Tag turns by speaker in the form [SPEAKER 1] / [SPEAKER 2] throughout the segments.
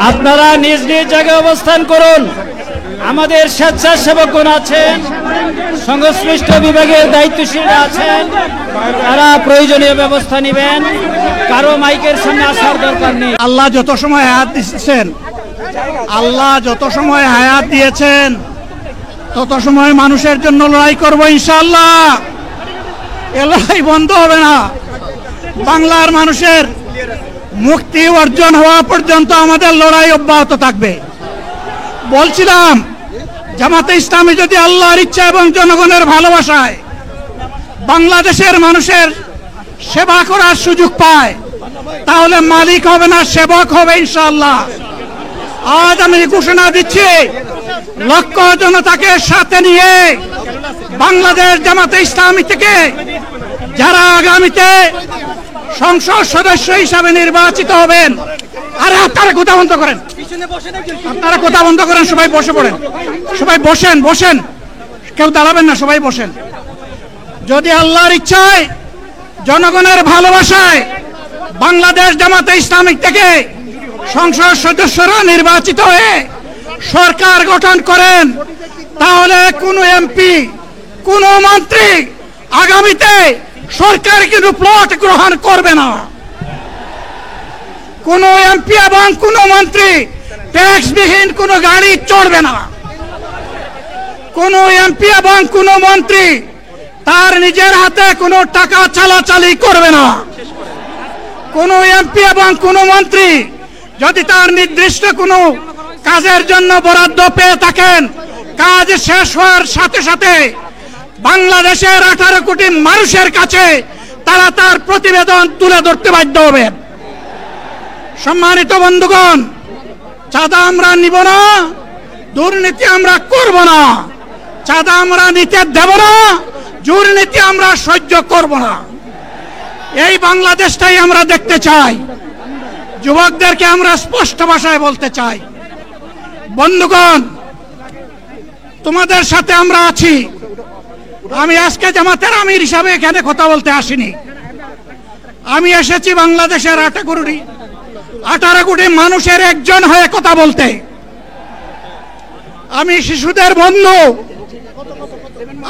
[SPEAKER 1] আপনারা নিজ নিজ জায়গায় অবস্থান করুন। আমাদের স্বেচ্ছাসেবকগণ আছেন, সংশ্লিষ্ট বিভাগের দায়িত্বশীলরা আছেন, তারা প্রয়োজনীয় ব্যবস্থা নেবেন। কারো মাইকের সামনে আসার দরকার নেই।
[SPEAKER 2] আল্লাহ যত সময় হায়াত দিচ্ছেন, আল্লাহ যত সময় হায়াত দিয়েছেন, তত সময় মানুষের জন্য লড়াই করবো ইনশাআল্লাহ। এ লড়াই বন্ধ হবে না। বাংলার মানুষের মুক্তি অর্জন হওয়া পর্যন্ত আমাদের লড়াই অব্যাহত থাকবে। বলছিলাম, জামাতে ইসলামী যদি আল্লাহর ইচ্ছা এবং জনগণের ভালোবাসায় বাংলাদেশের মানুষের সেবা করার সুযোগ পায়, তাহলে মালিক হবে না, সেবক হবে ইনশাআল্লাহ। আজ আমি ঘোষণা দিচ্ছি, লক্ষ জনতাকে সাথে নিয়ে বাংলাদেশ জামাতে ইসলামী থেকে যারা আগামীতে সংসদ সদস্য হিসাবে নির্বাচিত হবেন, আরে আপনারা কথা বন্ধ করেন, আপনারা কথা বন্ধ করেন, সবাই বসে পড়েন, সবাই বসেন, বসেন, কেউ দাঁড়াবেন না, সবাই বসেন। যদি আল্লাহর ইচ্ছায় জনগণের ভালোবাসায় বাংলাদেশ জামাতে ইসলামী থেকে সংসদ সদস্যরা নির্বাচিত হয়ে সরকার গঠন করেন, তাহলে কোনো এমপি, কোনো মন্ত্রী আগামীতে সরকার কিন্তু প্লট গ্রহণ করবে না। কোন এমপি এবং কোন মন্ত্রী ট্যাক্সবিহীন কোন গাড়ি চড়বে না। কোন এমপি এবং কোন মন্ত্রী তার নিজের হাতে কোনো টাকা চালাচালি করবে না। কোন এমপি এবং কোন মন্ত্রী যদি তার নির্দিষ্ট কোনো কাজের জন্য বরাদ্দ পেয়ে থাকেন, কাজ শেষ হওয়ার সাথে সাথে বাংলাদেশের 18 কোটি মানুষের কাছে তারা তার প্রতিবেদন তুলে ধরতে বাধ্য হবেন। সম্মানিত বন্ধুগণ, চাঁদা আমরা নিব না, দুর্নীতি আমরা করব না, চাঁদা আমরা নিতে দেব না, দুর্নীতি আমরা সহ্য করব না। এই বাংলাদেশটাই আমরা দেখতে চাই। যুবকদেরকে আমরা স্পষ্ট ভাষায় বলতে চাই, বন্ধুগণ, তোমাদের সাথে আমরা আছি। আমি আজকে জামাতের আমির হিসাবে এখানে কথা বলতে আসিনি। আমি এসেছি বাংলাদেশের 18 কোটি মানুষের একজন হয়ে কথা বলতে। আমি শিশুদের বন্ধু,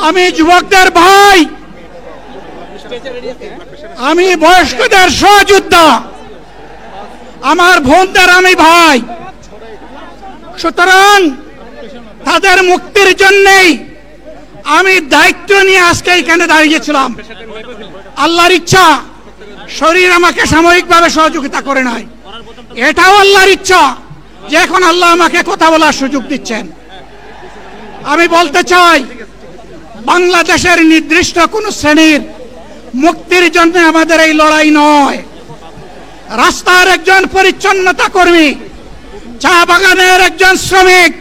[SPEAKER 2] আমি যুবকদের ভাই, আমি বয়স্কদের সহযোদ্ধা, আমার বোনদের আমি ভাই। সুতরাং তাদের মুক্তির জন্যই আমি দায়িত্ব নিয়ে আজকে এখানে দাঁড়িয়েছিলাম। আল্লাহর ইচ্ছা, শরীর আমাকে সাময়িকভাবে সহযোগিতা করে নাই, এটাও আল্লাহর ইচ্ছা যে এখন আল্লাহ আমাকে কথা বলার সুযোগ দিচ্ছেন। আমি বলতে চাই, বাংলাদেশের নির্দিষ্ট কোন শ্রেণীর মুক্তির জন্য আমাদের এই লড়াই নয়। রাস্তার একজন পরিচ্ছন্নতা কর্মী, চা বাগানের একজন শ্রমিক,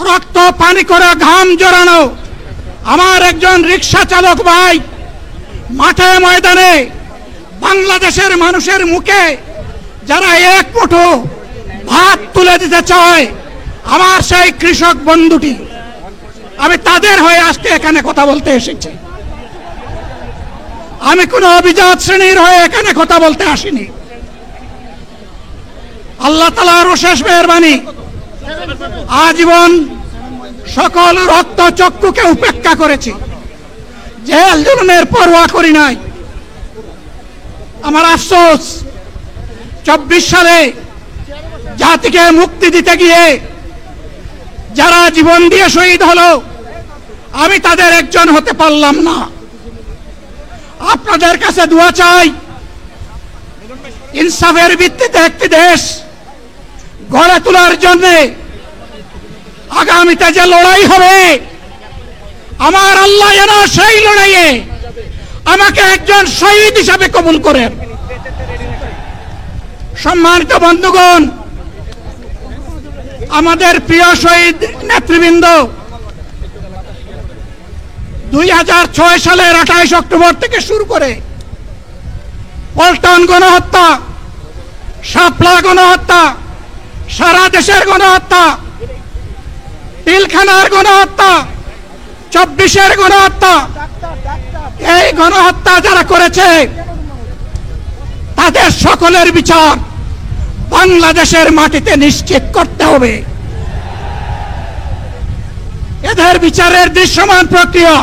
[SPEAKER 2] রক্ত পানি করে ঘাম জড়ানো আমার একজন রিক্সা চালক ভাই মাঠে ময়দানে বাংলাদেশের মানুষের মুখে যারা এক মুঠো ভাত তুলে দিতে চায়, আমার সেই কৃষক বন্ধুটি, আমি তাদের হয়ে আজকে এখানে কথা বলতে এসেছি। আমি কোন অভিজাত শ্রেণীর হয়ে এখানে কথা বলতে আসিনি। আল্লাহ তাআলার অশেষ মেহেরবানি, আজীবন সকল রক্ত চক্ষুকে উপেক্ষা করেছি, জেল জুলুমের পরোয়া করি নাই। আমার আফসোস, 24 সালে জাতিকে মুক্তি দিতে গিয়ে যারা জীবন দিয়ে শহীদ হলো, আমি তাদের একজন হতে পারলাম না। আপনাদের কাছে দোয়া চাই, ইনসাফের ভিত্তিতে একটি দেশ গড়ে তোলার জন্য আগামীতে যে লড়াই হবে, আমার আল্লাহ যেন সেই লড়াইয়ে আমাকে একজন শহীদ হিসাবে কবুল করেন। সম্মানিত বন্ধুগণ, আমাদের প্রিয় শহীদ নেতৃবৃন্দ 2006 সালের 28 অক্টোবর থেকে শুরু করে পল্টন গণহত্যা, শাপলা গণহত্যা, সারা দেশের গণহত্যা, পিলখানার গণহত্যা, 24-এর গণহত্যা, এই গণহত্যা যারা করেছে তাদের সকলের বিচার বাংলাদেশের মাটিতে নিশ্চিত করতে হবে। এদের বিচারের দৃশ্যমান প্রক্রিয়া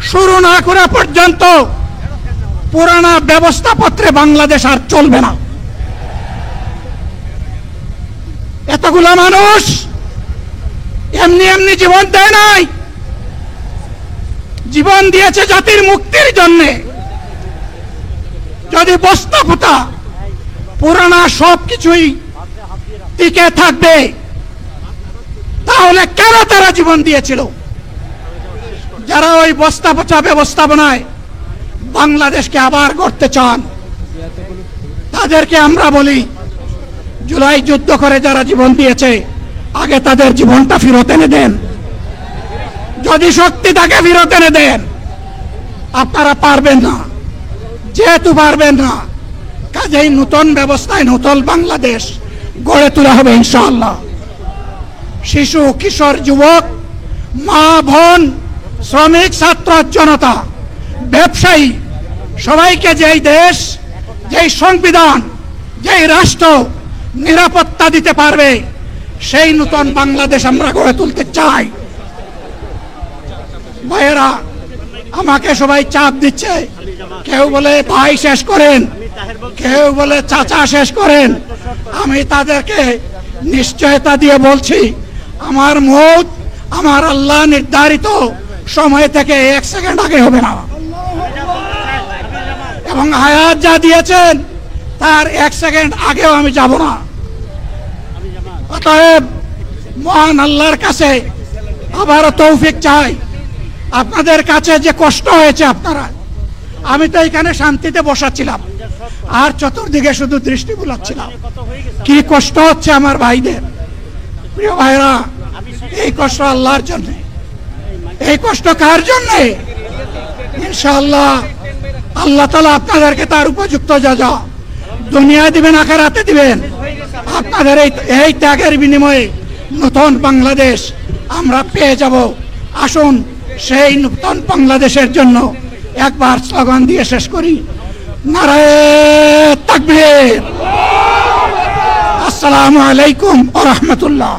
[SPEAKER 2] শুরু না করা পর্যন্ত পুরানা ব্যবস্থাপত্রে বাংলাদেশ আর চলবে না। এতগুলো মানুষ এমনি এমনি জীবন দেয় নাই, জীবন দিয়েছে জাতির মুক্তির জন্য। যদি বস্তা পোতা পুরানা সবকিছুই টিকে থাকবে, তাহলে কেন তারা জীবন দিয়েছিল? যারা ওই বস্তা পচা ব্যবস্থাপনায় বাংলাদেশকে আবার গড়তে চান, তাদেরকে আমরা বলি, জুলাই যুদ্ধ করে যারা জীবন দিয়েছে, আগে তাদের জীবনটা ফেরত এনে দেন। যদি শক্তি তাকে ফেরত এনে দেন, আপনারা পারবেন না। যেহেতু পারবেন না, কাজেই নতুন ব্যবস্থায় নতুন বাংলাদেশ গড়ে তোলা হবে ইনশাআল্লাহ। শিশু, কিশোর, যুবক, মা, বোন, শ্রমিক, ছাত্র জনতা, ব্যবসায়ী, সবাইকে যেই দেশ, যেই সংবিধান, যেই রাষ্ট্র নিরাপত্তা দিতে পারবে, সেই নতুন বাংলাদেশ আমরা গড়ে তুলতে চাই। ভাইয়েরা, আমাকে সবাই চাপ দিচ্ছে, কেউ বলে ভাই শেষ করেন, কেউ বলে চাচা শেষ করেন। আমি তাদেরকে নিশ্চয়তা দিয়ে বলছি, আমার মৌত আমার আল্লাহ নির্ধারিত সময় থেকে 1 সেকেন্ড আগে হবে না, এবং হায়াত যা দিয়েছেন তার 1 সেকেন্ড আগেও আমি যাব না। অতএব মহান আল্লাহর কাছে আবারও তৌফিক চাই। আপনাদের কাছে যে কষ্ট হয়েছে, আপনারা, আমি তো এখানে শান্তিতে বসাচ্ছিলাম, আর চতুর্দিকে শুধু দৃষ্টি বুলাচ্ছিলাম। কি কষ্ট হচ্ছে আমার ভাইদের। প্রিয় ভাইরা, এই কষ্ট আল্লাহর জন্য। এই কষ্ট কার জন্য? ইনশাআল্লাহ আল্লাহ তাআলা আপনাদেরকে তার উপযুক্ত যাজা দুনিয়ায় দিবেন, আখিরাতে দিবেন। আপনাদের এই ত্যাগের বিনিময়ে নতুন বাংলাদেশ আমরা পেয়ে যাব। আসুন সেই নতুন বাংলাদেশের জন্য একবার স্লোগান দিয়ে শেষ করি, নারায়ে তাকবীর। আসসালামু আলাইকুম ওয়া রাহমাতুল্লাহ।